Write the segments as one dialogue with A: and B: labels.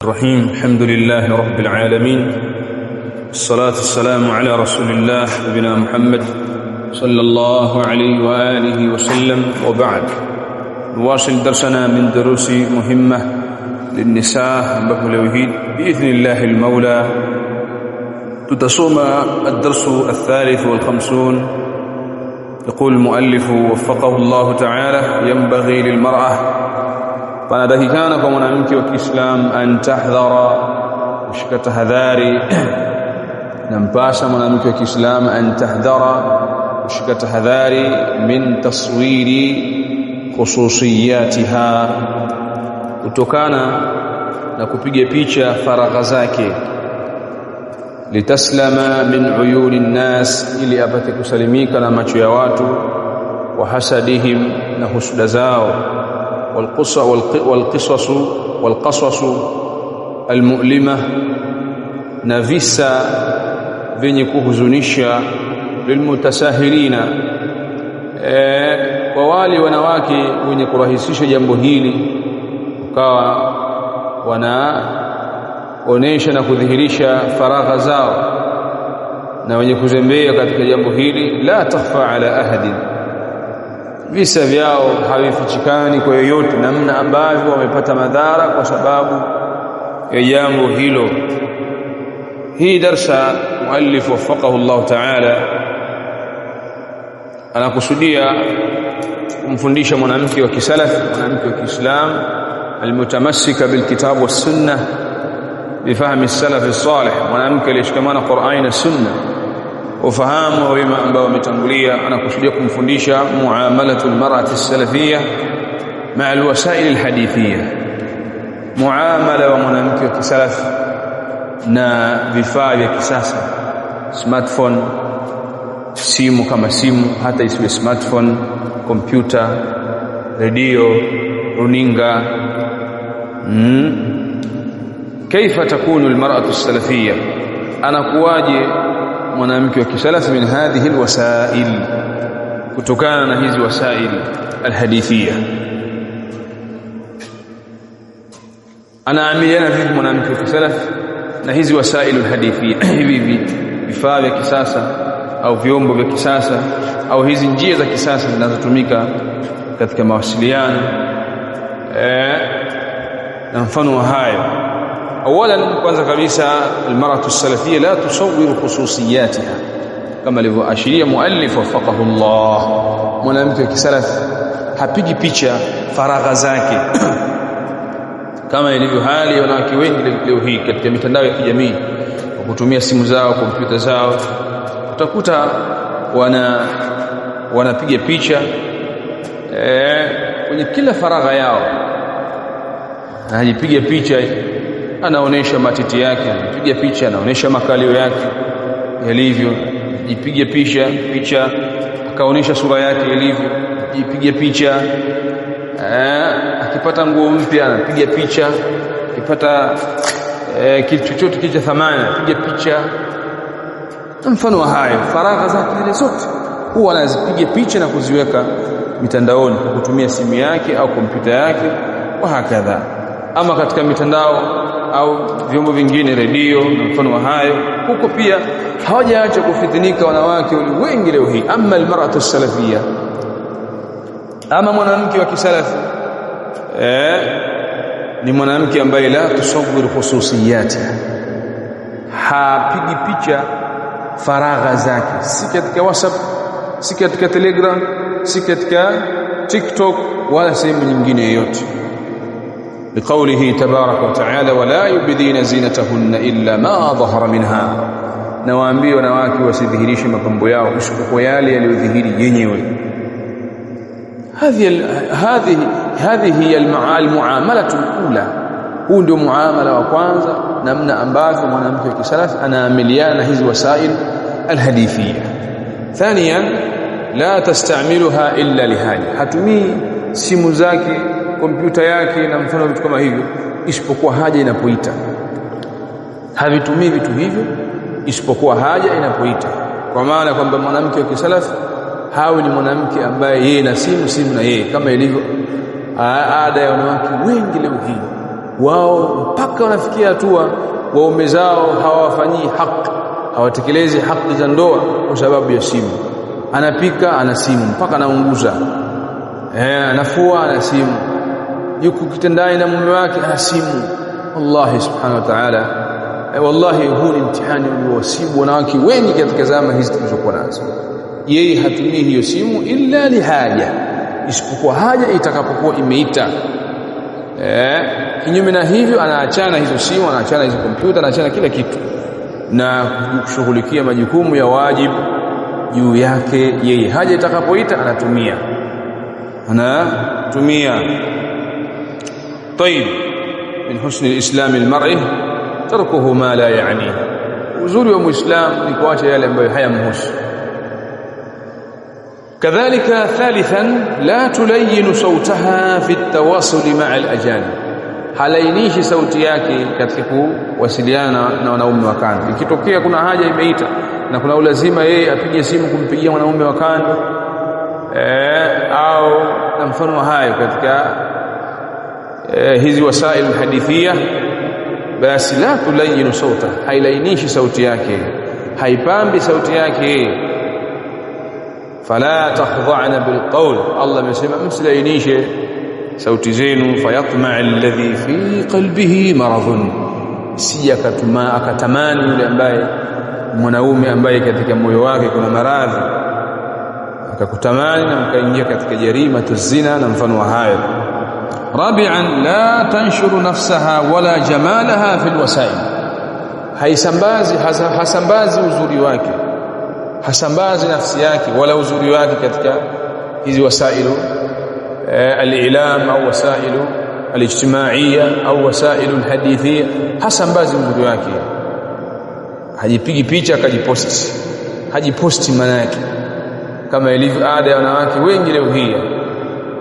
A: الرحيم. الحمد لله رب العالمين، الصلاة والسلام على رسول الله نبينا محمد صلى الله عليه وآله وسلم، وبعد. نواصل درسنا من دروس مهمة للنساء بفلوهيد بإذن الله المولى. تتصوم الدرس 53. يقول المؤلف وفقه الله تعالى: ينبغي للمرأة، panatakikana kwa mwanamke wa Kiislamu an tahdhara, kushika tahadhari. Nampasa mwanamke wa Kiislamu an tahdhara, kushika tahadhari min taswiri khususiyatiha, kutokana na kupiga picha faragha zake. Litaslama min uyuni nnas, ili apate kusalimika na macho ya watu. Wa hasadihim, na husuda zao. والقصص المؤلمة, na visa vyenye kuhuzunisha. Lilmutasahilina, kwa wale wanawake wenye kurahisisha jambo hili, ukawa wanaonesha na kudhihirisha faragha zao, na wenye kuzembea katika jambo hili. La takhfa ala ahadin, visa vyao havifichikani kwa yoyote, namna ambavyo wamepata madhara kwa sababu ya jambo hilo. Hii darsa muallif wafaqahu Allah ta'ala anakusudia kumfundisha mwanamke wa kisalaf, mwanamke wa Kiislamu almutamassika bilkitab was sunnah bifahmi salaf as-salih, mwanamke aliyeshikamana Qur'ani na sunna, ufahamu wema ambao wametangulia. Anakusudia kumfundisha muamalatu almar'ati as-salafiyya ma'a alwasail alhadithiyya, muamala wa mwanamke wa kisalaf na vifaa vya kisasa, smartphone, simu kama simu, hata isiwe smartphone, kompyuta, redio, runinga. Kaifa takunu almar'atu as-salafiyya, anakuwaje mwanamke wa kisalaf min hadhihi alwasail, kutokana na hizi wasail alhadithia. Anaamiliana vipi mwanamke wa kisalaf na hizi wasail alhadithia, hivi vifaa vya kisasa au vyombo vya kisasa au hizi njia za kisasa zinazotumika katika mawasiliano na mfano wa hayo. اولا, kwanza kabisa, almar'atu as-salafiyya la tusawwiru khususiyatiha, kama alivyoashiria muallif wafaqahu Allah. Mwanamke wa kisalaf hapigi picha faragha zake kama ilivyo hali ya wanawake wengi leo hii katika mitandao ya kijamii, kwa kutumia simu zao, kompyuta zao. Utakuta wanapiga picha kwenye kila faragha yao. Anajipiga picha, anaonesha matiti yake, anapiga picha, anaonesha makalio yake yalivyo, jipiga picha akaonesha sura yake ilivyo, jipiga picha. Akipata nguo mpya anapiga picha, akipata kitu chochote kicha thamani anapiga picha. Mfano wa hayo, faragha zake zile zote huwa anazipiga picha na kuziweka mitandaoni kwa kutumia simu yake au kompyuta yake, wa hakadha. Ama katika mitandao au vyombo vingine, redio na mfano wa hayo, huko pia hawajaacha kufitinika wanawake wengi leo hii. Amma almar'atu as-salafiyya, ama mwanamke wa kisalafi ni mwanamke ambaye la tusawwir khususiyati, hapigi picha faragha zake, si katika WhatsApp, si katika Telegram, si katika TikTok wala sehemu nyingine yoyote. بقوله تبارك وتعالى: ولا يبدين زينتهن إلا ما ظهر منها, نوامبي wanawake wasidhihirishe mapambo yao isipokuwa yale yaliyodhihiri yenyewe. هذه هي المعاملة الأولى. huu ndio muamala wa kwanza, namna ambavyo mwanamke wa kisalaf anaamiliana hizi wasail alhadithia. ثانيا, la tastamiluha illa lihaja, hatumii simu zake, kompyuta yake na mfano vitu kama hivyo isipokuwa haja inapoita. Havitumii vitu hivyo isipokuwa haja inapoita, kwa maana kwamba mwanamke wa kisalaf hawi ni mwanamke ambaye yeye na simu na yeye, kama ilivyo ada ya wanawake wengi leo hii. wao mpaka wanafikia hatua waume zao hawawafanyii haki, hawatekelezi haki za ndoa kwa sababu ya simu. Anapika ana simu mpaka anaunguza, anafua ana simu, yuko kitandani na mume wake ana simu. Wallahi subhanahu wa ta'ala, wallahi huu ni mtihani uliowasibu wanawake wengi katika zama hizi tulizokuwa nazo. Yeye hatumii hiyo simu illa lihaja, isipokuwa haja itakapokuwa imeita. Kinyume na hivyo anaachana hizo simu, anaachana hizo kompyuta, anaachana kila kitu na kushughulikia majukumu ya wajibu juu yake yeye. Haja itakapoita anatumia. طيب من حسن الإسلام المرء تركه ما لا يعنيه. uzuri wa muislamu ni kuacha yale ambayo hayamhusu. كذلك ثالثا لا تلين صوتها في التواصل مع الأجانب. halainishi sauti yake katika kuwasiliana na wanaume wa kando. Ikitokea kuna haja imeita na kuna ulazima yeye apige simu kumpigia mwanaume wa kando au na mfano hayo katika hizi wasail hadithia, basi la tulayinu sauta, hailainishi sauti yake, haipambi sauti yake. Fala takhdha'na bilqawl, Allah amesema msilainishe sauti zenu, fayatma alladhi fi qalbihi maradhun, sija akatamani yule ambaye mwanaume ambaye katika moyo wake kuna maradhi akakutamani na mkaingia katika jarima tuzina na mfano wa hayo. Rabi'an la tanshuru nafsaha wala jamalaha fi alwasail, hasambazi uzuri wake, hasambazi nafsi yake wala uzuri wake katika hizi wasailu al-i'lam au wasailu al-ijtimaiya au wasailu al-hadithia, hasambazi uzuri wake. Hajipigi picha akajiposti, hajiposti maana yake kama ilivyo ada ya wanawake wengi leo hii,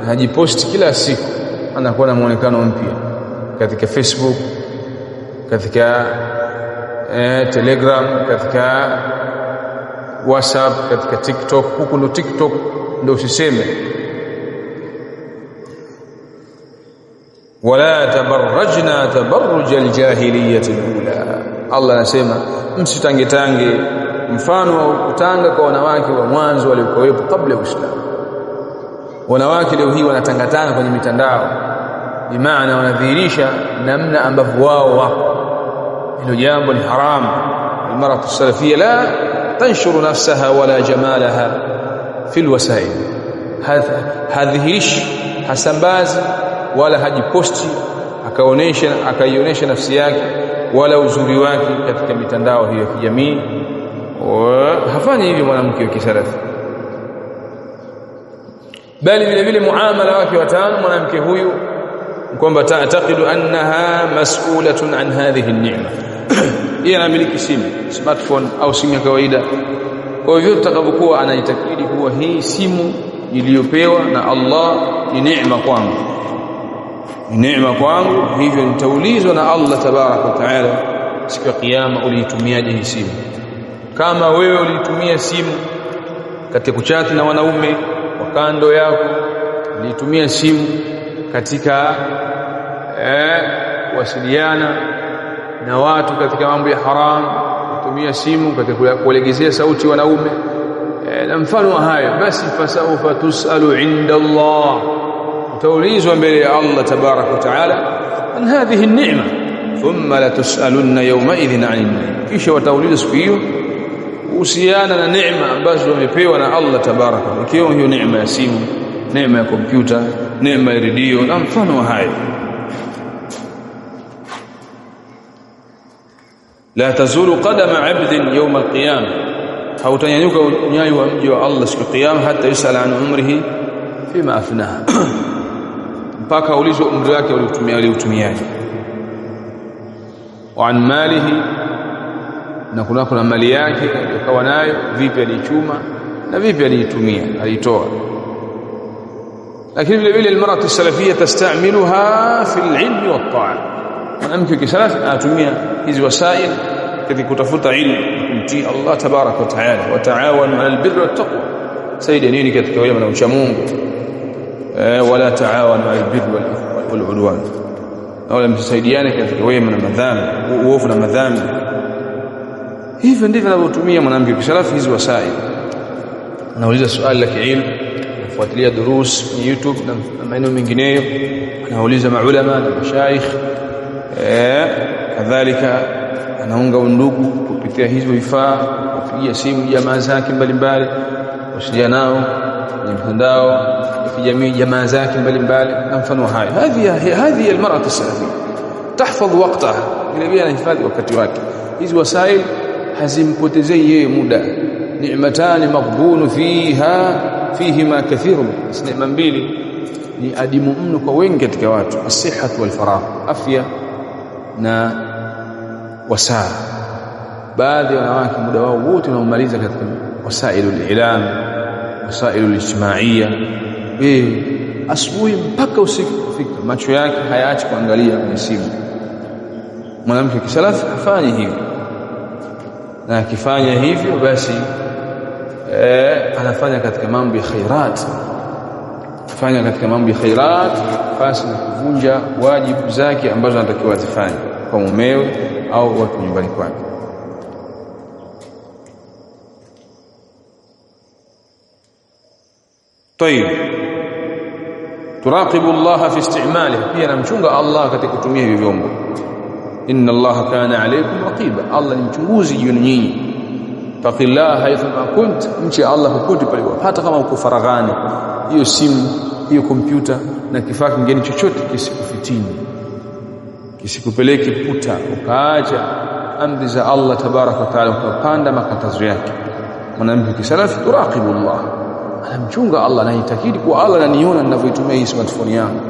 A: hajiposti kila siku, anakuwa na muonekano mpya katika Facebook, katika Telegram, katika WhatsApp, katika TikTok. Huko ndo TikTok ndo usiseme. wala tabarrajna tabarruj aljahiliyyah alula, Allah anasema msitangetange mfano wa kutanga kwa wanawake wa mwanzo waliokuwepo kabla ya Uislamu. Wanawake leo hii wanatangatana kwenye mitandao, bimaana wanadhihirisha namna ambavyo wao wako. Hilo jambo ni haramu. Almaratu salafia la tanshuru nafsaha wala jamalaha fi alwasail, hadhihirishi, hasambazi wala hajiposti akaionyesha nafsi yake wala uzuri wake katika mitandao hiyo ya kijamii. Hafanyi hivyo mwanamke wa kisalafi, bali vile vile muamala wake wa tano mwanamke huyu kwamba taatakidu annaha mas'ulatun an hadhihi an-ni'ma. Yeye anamiliki simu, smartphone au simu ya kawaida. Kwa hivyo tutakapokuwa anaitakidi kuwa hii simu iliyopewa na Allah ni neema kwangu, ni neema kwangu, hivyo nitaulizwa na Allah tabaraka wa taala siku ya kiyama, uliitumiaje hii simu? Kama wewe ulitumia simu katika kuchati na wanaume wa kando yako, ulitumia simu katika kuwasiliana na watu katika mambo ya haram, ulitumia simu katika kulegezea sauti wanaume na mfano wa hayo, basi fasawfa tusalu inda Allah, utaulizwa mbele ya Allah tabaraka wa taala an hadhihi an-ni'ma thumma la tusalunna yawma idhin 'anil ni'ma, kisha wataulizwa siku hiyo kuhusiana na neema ambazo wamepewa na Allah tabaraka, ikiwa hiyo neema ya simu, neema ya kompyuta, neema ya redio na mfano wa hayo. La tazulu qadama 'abdin yawm al-qiyamah, hautanyanyuka unyayo wa mja wa Allah siku ya kiyama, hata yusala an umrihi fima afnaha, mpaka ulizwe umri wake uliutumiaje, wa an malihi, na kuna mali yake akawa nayo, vipi alichuma na vipi aliitumia, alitoa. Lakini vile vile almaratu salafia tastamiluha fi alilmi wat-ta'a, mwanamke kisalafi anatumia hizi wasail katika kutafuta ilmu, kumtii Allah tabaraka wa taala. Wa taawanu 'ala albirri wat-taqwa, saidianini katika wema na ucha Mungu, wala taawanu 'ala albirri wal-'udwan. na wala msisaidiane katika wema na madhambi, uovu na madhambi. Hivyo ndivyo anavyotumia mwanamke kisalafi hizi wasaili. Anauliza swali la kiilmu, anafuatilia durus kwenye YouTube na maeneo mengineyo, anauliza maulama na mashaikh, kadhalika anaunga undugu kupitia hizo vifaa, kupigia simu jamaa zake mbalimbali, kuwasiliana nao kwenye mtandao ya kijamii, jamaa zake mbalimbali na mfano hayo. Hadhi almar'atu as-salafiyya tahfadh waqtaha, ile anahifadhi wakati wake. Hizi wasaili hazimpotezei yeye muda. Ni'matani maghbunu fihima kathirun, neema mbili ni adimu mno kwa wengi katika watu: as-sihhatu wal faragh, afya na wasaa. Baadhi ya wanawake muda wao wote wanaomaliza katika wasailul ilam, wasailul ijtimaiya, asubuhi mpaka usiku kufika, macho yake hayaachi kuangalia kwenye simu. Mwanamke kisalafi hafanyi hivyo, na akifanya hivyo basi anafanya katika mambo ya khairat, kufanya katika mambo ya khairat basi na kuvunja wajibu zake ambazo anatakiwa azifanye kwa mumewe au watu nyumbani kwake. طيب turaqibu Allah fi istimalihi, pia namchunga Allah katika kutumia hivi vyombo. Inna Allah kana alaykum raqiba, Allah ni mchunguzi juu nyinyi. Taqillaha haythuma kunt, mche Allah popote pale, hata kama uko faraghani. Hiyo simu, hiyo kompyuta na kifaa kingine chochote kisikufitini, kisikupeleke puta ukaacha amri za Allah tabaraka wa taala, ukapanda makatazo yake. Mwanamke kisalafi turaqibu Allah, anamchunga Allah, anaitakidi kwa Allah ananiona ninavyoitumia hii smartphone yangu.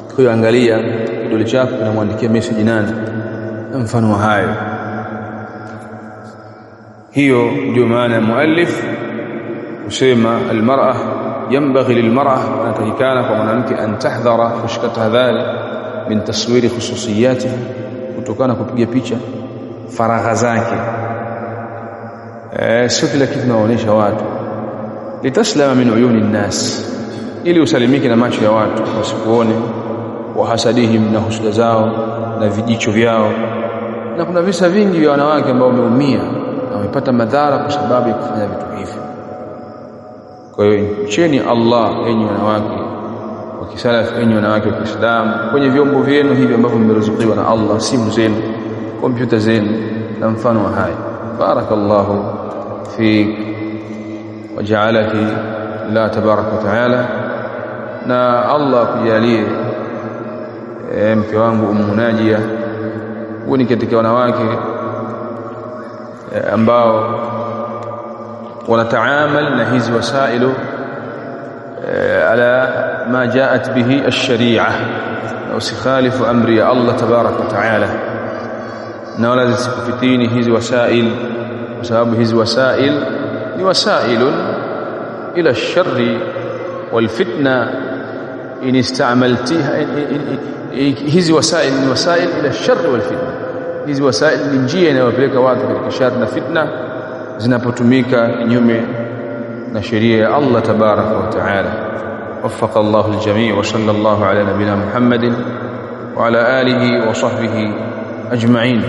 A: Kwa hiyo angalia kidole chako kinamwandikia message nani, na mfano hayo. Hiyo ndio maana ya muallif kusema almar'a yanbaghi lilmar'a, anatakikana kwa mwanamke an tahdhara, kushika tahadhari min taswiri khususiyatiha, kutokana kupiga picha faragha zake. Sio kila kitu naonesha watu, litaslama min uyuni nnas, ili usalimike na macho ya watu wasikuone, wa hasadihim, na husuda zao na vijicho vyao. Na kuna visa vingi vya wanawake ambao wameumia na wamepata madhara kwa sababu ya kufanya vitu hivi. Kwa hiyo mcheni Allah, enyi wanawake wa kisalafi, enyi wanawake wa Kiislamu, kwenye vyombo vyenu hivi ambavyo mmeruzukiwa na Allah, simu zenu, kompyuta zenu na mfano wa haya. Barakallahu fik waja'alaki la tabaraka wa taala, na Allah kujalie mke wangu Ummu Najia huwa ni katika wanawake ambao wanataamal na hizi wasailu ala ma jaat bihi ash-sharia, na usikhalifu amri ya Allah tabaraka wa taala, na wala zisikufitini hizi wasail, kwa sababu hizi wasail ni wasailun ila ash-sharri wal fitna in istamaltiha. Hizi wasail ni wasail ila ash-sharri wal fitna. Hizi wasail ni njia inayopeleka watu katika shari na fitna zinapotumika kinyume na sheria ya Allah tabaraka wa taala. Waffaqa Allahu al-jami' wa sallallahu ala nabiyyina Muhammadin wa ala alihi wa sahbihi ajma'in.